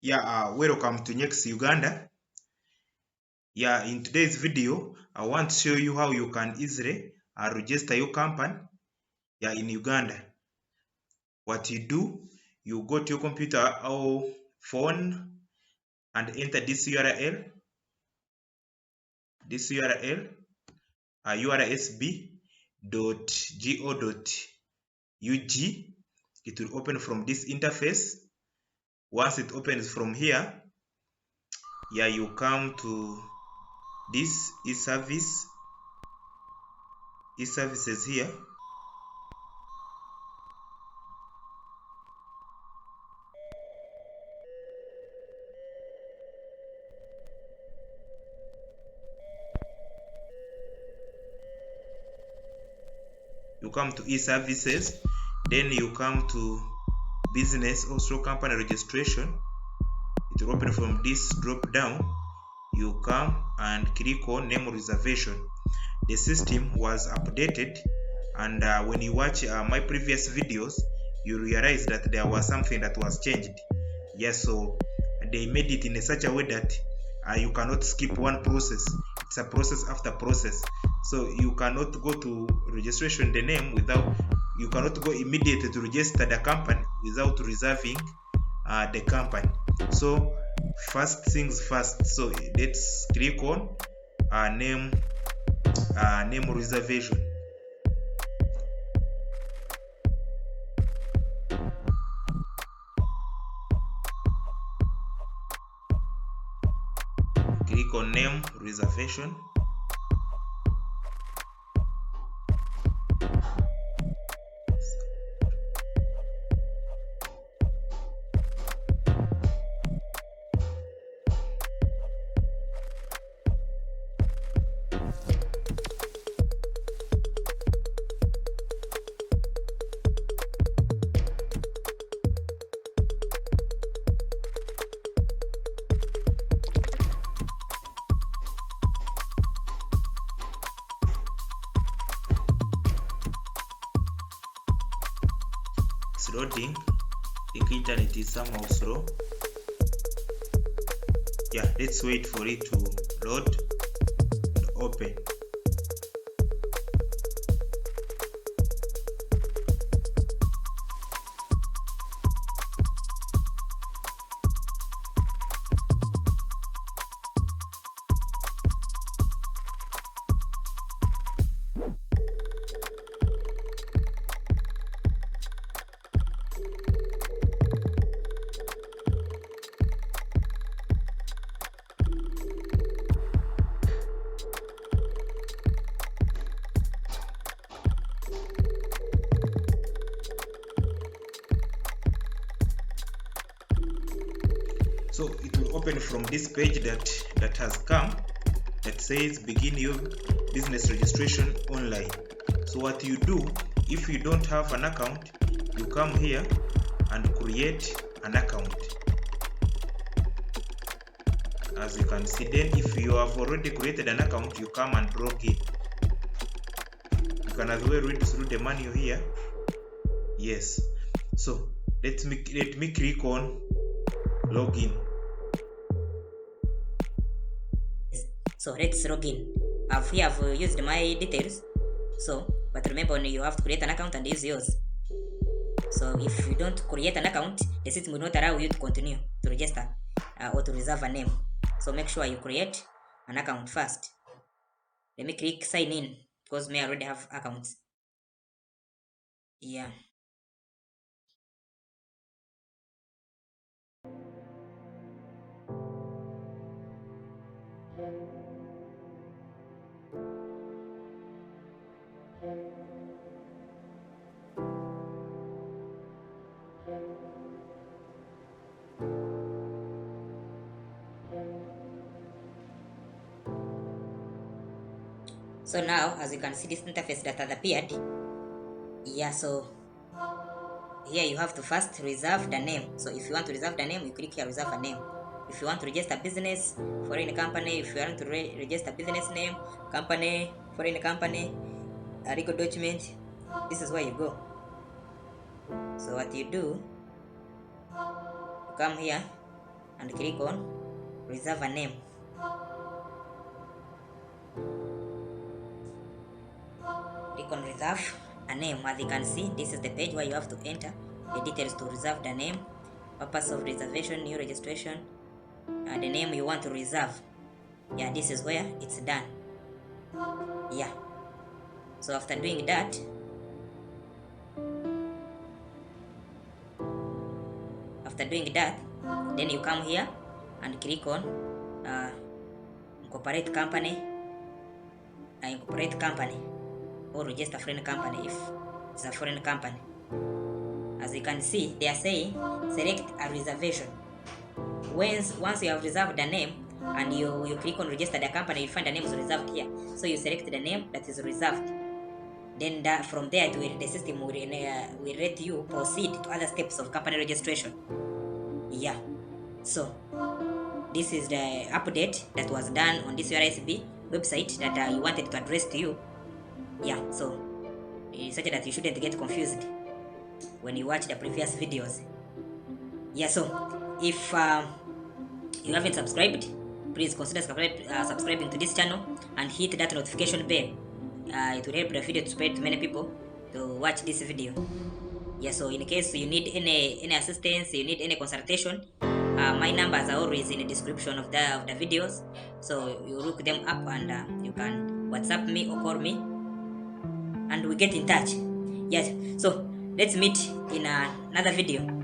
Welcome to Tinyex Uganda. In today's video, I want to show you how you can easily register your company in Uganda. What you do, you go to your computer or phone and enter this URL, ursb.go.ug. It will open from this interface. Once it opens from here, you come to this e-services here. You come to e-services, then you come to business also company registration. It will open from this drop down. You come and click on name reservation. The system was updated, and when you watch my previous videos, you realize that there was something that was changed. So they made it in such a way that you cannot skip one process. It's a process after process. So you cannot go to registration the name you cannot go immediately to register the company without reserving the company. So first things first, so let's click on name reservation. Click on name reservation. It's loading. I think internet is somehow slow. Let's wait for it to load and open. So it will open from this page that has come, that says begin your business registration online. So what you do, if you don't have an account, you come here and create an account. As you can see, then if you have already created an account, you come and log in. You can as well read through the menu here. So let me click on login. So let's log in. I've used my details. But remember, you have to create an account and use yours. So if you don't create an account, the system will not allow you to continue to register or to reserve a name. So make sure you create an account first. Let me click sign in because I already have accounts. So now, as you can see, this interface that has appeared. So here you have to first reserve the name. So if you want to reserve the name, you click here, reserve a name. If you want to register business, foreign company, if you want to register business name, company, foreign company, a legal document, this is where you go. So what you do, you come here and click on reserve a name. Click on reserve a name. As you can see, this is the page where you have to enter the details to reserve the name, purpose of reservation, new registration, the name you want to reserve. Yeah, this is where it's done. Yeah, so after doing that, then you come here and click on incorporate company or register foreign company if it's a foreign company. As you can see, they are saying select a reservation. Once you have reserved the name and you click on register the company, you find the name is reserved here, so you select the name that is reserved. Then from there the system will let you proceed to other steps of company registration. Yeah, so this is the update that was done on this USB website that I wanted to address to you. Yeah, so it's such that you shouldn't get confused when you watch the previous videos. Yeah, so if you haven't subscribed, please consider subscribing to this channel and hit that notification bell. It will help the video to spread to many people to watch this video. Yeah, so in case you need any assistance, you need any consultation, my numbers are always in the description of the videos, so you look them up and you can WhatsApp me or call me and we get in touch. Yes, so let's meet in another video.